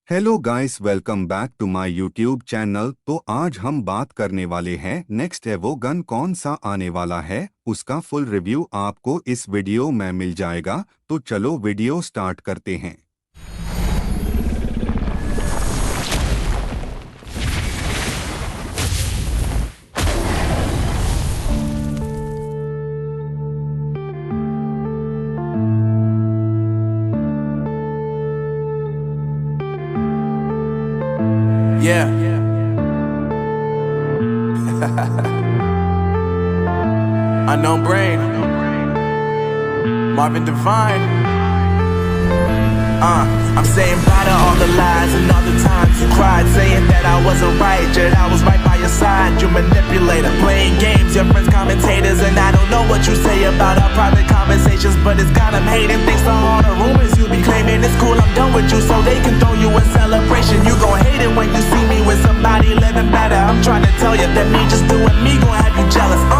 Hello guys, welcome back to my YouTube channel. तो आज हम बात करने वाले हैं नेक्स्ट एवो गन कौन सा आने वाला है, उसका फुल रिव्यू आपको इस वीडियो में मिल जाएगा। तो चलो वीडियो स्टार्ट करते हैं। Yeah. Unknown Brain, Marvin Devine. I'm saying bye to all the lies and all the times you cried, saying that I wasn't right, yet I was right by your side. You manipulator, playing games, your friends commentators, and I don't know what you say about our private conversations, but it's got them hating. Thanks to all the rumors you be claiming, it's cool I'm done with you, so they can throw you a celebration. You gon' hate it when you see me with somebody living better. I'm trying to tell you that me just doing me gon' have you jealous.